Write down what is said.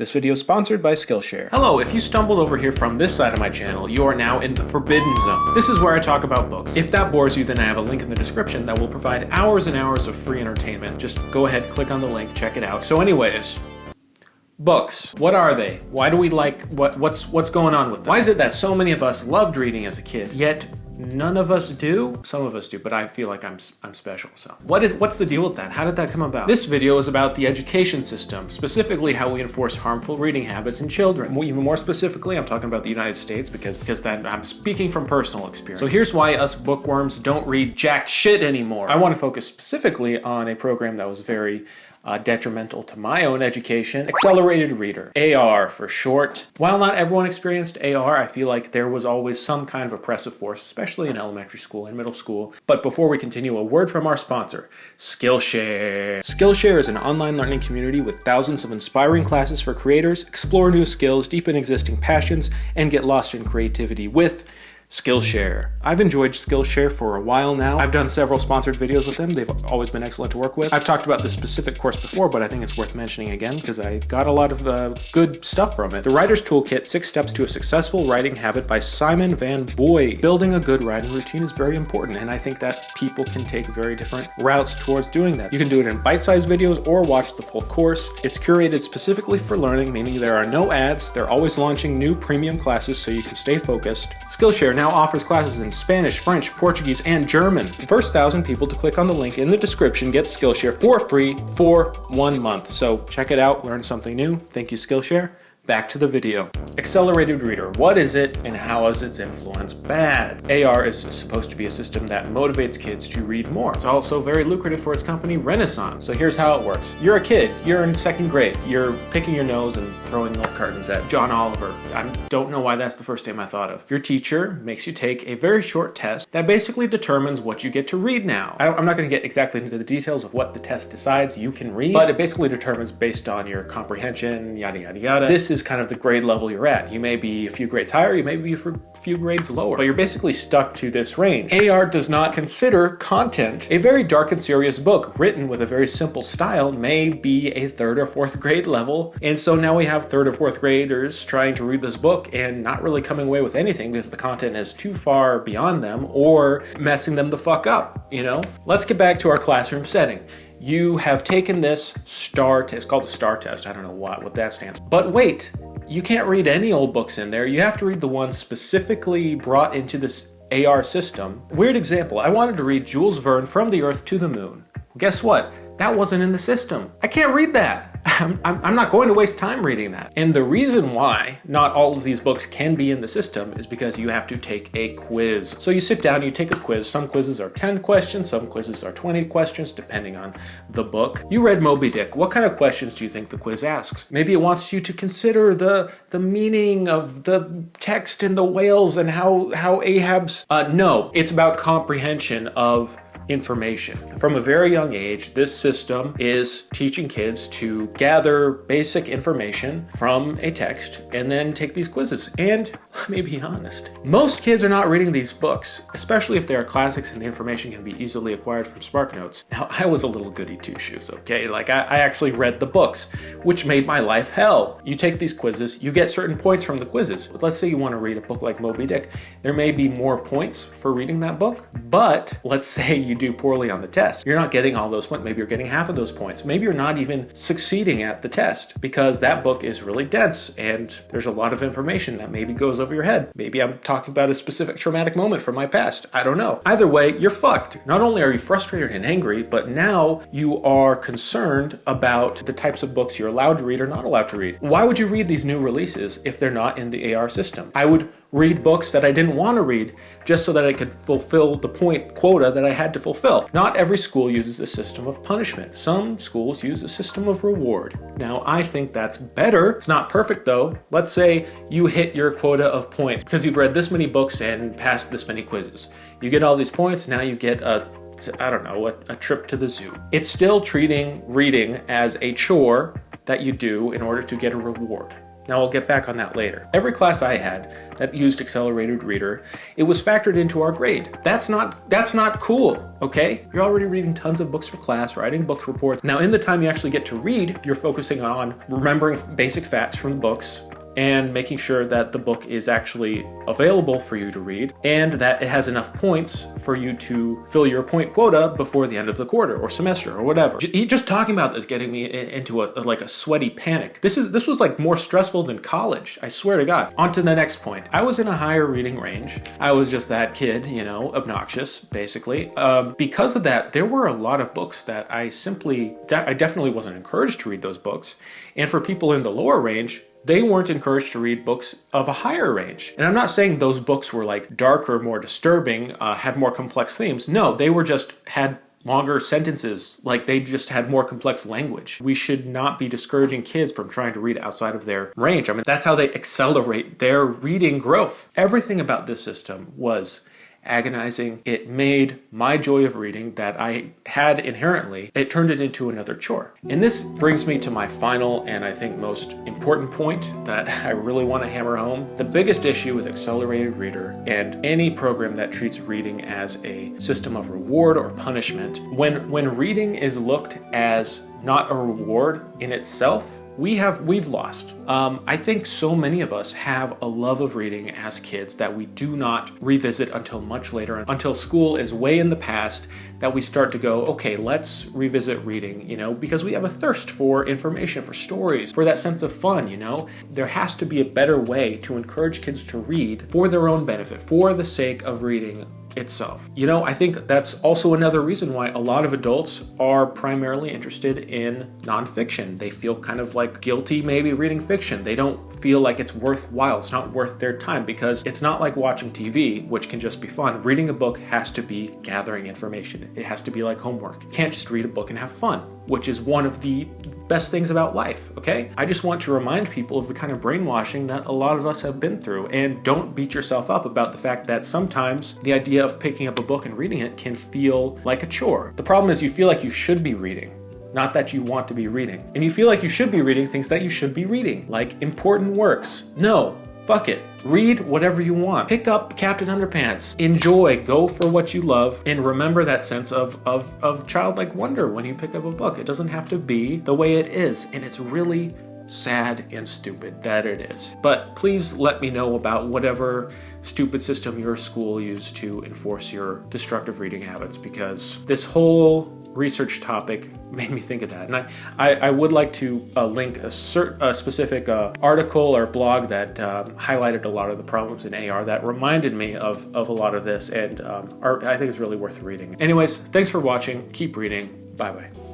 This video is sponsored by Skillshare. Hello, if you stumbled over here from this side of my channel, you are now in the forbidden zone. This is where I talk about books. If that bores you, then I have a link in the description that will provide hours and hours of free entertainment. Just go ahead, click on the link, check it out. So anyways, books. What are they? Why do we like, what's going on with them? Why is it that so many of us loved reading as a kid, yet none of us do? Some of us do, but I feel like I'm special. So what's the deal with that? How did that come about? This video is about the education system, specifically how we enforce harmful reading habits in children. Even more specifically, I'm talking about the United States because that I'm speaking from personal experience. So here's why us bookworms don't read jack shit anymore. I want to focus specifically on a program that was very detrimental to my own education. Accelerated Reader, AR for short. While not everyone experienced AR, I feel like there was always some kind of oppressive force, especially in elementary school and middle school. But before we continue, a word from our sponsor, Skillshare. Skillshare is an online learning community with thousands of inspiring classes for creators. Explore new skills, deepen existing passions, and get lost in creativity with Skillshare. I've enjoyed Skillshare for a while now. I've done several sponsored videos with them. They've always been excellent to work with. I've talked about this specific course before, but I think it's worth mentioning again because I got a lot of good stuff from it. The Writer's Toolkit, 6 Steps to a Successful Writing Habit by Simon Van Boy. Building a good writing routine is very important, and I think that people can take very different routes towards doing that. You can do it in bite-sized videos or watch the full course. It's curated specifically for learning, meaning there are no ads. They're always launching new premium classes so you can stay focused. Skillshare now offers classes in Spanish, French, Portuguese, and German. The first 1,000 people to click on the link in the description get Skillshare for free for 1 month. So check it out, learn something new. Thank you, Skillshare. Back to the video. Accelerated Reader. What is it and how is its influence bad? AR is supposed to be a system that motivates kids to read more. It's also very lucrative for its company, Renaissance. So here's how it works. You're a kid. You're in 2nd grade. You're picking your nose and throwing milk cartons at John Oliver. I don't know why that's the first name I thought of. Your teacher makes you take a very short test that basically determines what you get to read now. I'm not going to get exactly into the details of what the test decides you can read, but it basically determines based on your comprehension, yada, yada, yada. This is kind of the grade level you're at. You may be a few grades higher, you may be a few grades lower, but you're basically stuck to this range. AR does not consider content. A very dark and serious book written with a very simple style may be a 3rd or 4th grade level, and so now we have 3rd or 4th graders trying to read this book and not really coming away with anything because the content is too far beyond them or messing them the fuck up, you know? Let's get back to our classroom setting. You have taken this STAR test. It's called the STAR test. I don't know what that stands for. But wait, you can't read any old books in there. You have to read the ones specifically brought into this AR system. Weird example. I wanted to read Jules Verne, From the Earth to the Moon. Guess what? That wasn't in the system. I can't read that. I'm not going to waste time reading that. And the reason why not all of these books can be in the system is because you have to take a quiz. So you sit down, you take a quiz. Some quizzes are 10 questions, some quizzes are 20 questions, depending on the book. You read Moby Dick. What kind of questions do you think the quiz asks? Maybe it wants you to consider the meaning of the text in the whales and how Ahab's... No, it's about comprehension of information. From a very young age, this system is teaching kids to gather basic information from a text and then take these quizzes. And let me be honest, most kids are not reading these books, especially if they are classics and the information can be easily acquired from SparkNotes. Now, I was a little goody two-shoes, okay? Like, I actually read the books, which made my life hell. You take these quizzes, you get certain points from the quizzes. Let's say you want to read a book like Moby Dick. There may be more points for reading that book, but let's say you do poorly on the test. You're not getting all those points. Maybe you're getting half of those points. Maybe you're not even succeeding at the test because that book is really dense and there's a lot of information that maybe goes over your head. Maybe I'm talking about a specific traumatic moment from my past. I don't know. Either way, you're fucked. Not only are you frustrated and angry, but now you are concerned about the types of books you're allowed to read or not allowed to read. Why would you read these new releases if they're not in the AR system? I would read books that I didn't want to read just so that I could fulfill the point quota that I had to fulfill. Not every school uses a system of punishment. Some schools use a system of reward. Now, I think that's better. It's not perfect though. Let's say you hit your quota of points because you've read this many books and passed this many quizzes. You get all these points, now you get a trip to the zoo. It's still treating reading as a chore that you do in order to get a reward. Now I'll get back on that later. Every class I had that used Accelerated Reader, it was factored into our grade. That's not cool, okay? You're already reading tons of books for class, writing book reports. Now in the time you actually get to read, you're focusing on remembering basic facts from the books, and making sure that the book is actually available for you to read and that it has enough points for you to fill your point quota before the end of the quarter or semester or whatever. Just talking about this getting me into a sweaty panic. This was like more stressful than college, I swear to God. On to the next point. I was in a higher reading range. I was just that kid, obnoxious, basically. Because of that, there were a lot of books that I definitely wasn't encouraged to read those books. And for people in the lower range, they weren't encouraged to read books of a higher range. And I'm not saying those books were like darker, more disturbing, had more complex themes. No, they were just had longer sentences, like they just had more complex language. We should not be discouraging kids from trying to read outside of their range. I mean, that's how they accelerate their reading growth. Everything about this system was agonizing. It made my joy of reading that I had inherently, it turned it into another chore. And this brings me to my final and I think most important point that I really want to hammer home. The biggest issue with Accelerated Reader and any program that treats reading as a system of reward or punishment, when reading is looked as not a reward in itself, we've lost. I think so many of us have a love of reading as kids that we do not revisit until much later, until school is way in the past, that we start to go, okay, let's revisit reading, because we have a thirst for information, for stories, for that sense of fun, There has to be a better way to encourage kids to read for their own benefit, for the sake of reading itself. I think that's also another reason why a lot of adults are primarily interested in nonfiction. They feel kind of like guilty maybe reading fiction. They don't feel like it's worthwhile. It's not worth their time because it's not like watching TV, which can just be fun. Reading a book has to be gathering information. It has to be like homework. You can't just read a book and have fun, which is one of the best things about life, okay? I just want to remind people of the kind of brainwashing that a lot of us have been through, and don't beat yourself up about the fact that sometimes the idea of picking up a book and reading it can feel like a chore. The problem is you feel like you should be reading, not that you want to be reading. And you feel like you should be reading things that you should be reading, like important works. No, fuck it. Read whatever you want. Pick up Captain Underpants. Enjoy. Go for what you love. And remember that sense of childlike wonder when you pick up a book. It doesn't have to be the way it is. And it's really sad and stupid that it is. But please let me know about whatever stupid system your school used to enforce your destructive reading habits, because this whole research topic made me think of that. And I would like to link a specific article or blog that highlighted a lot of the problems in AR that reminded me of a lot of this, and I think it's really worth reading. Anyways, thanks for watching. Keep reading. Bye-bye.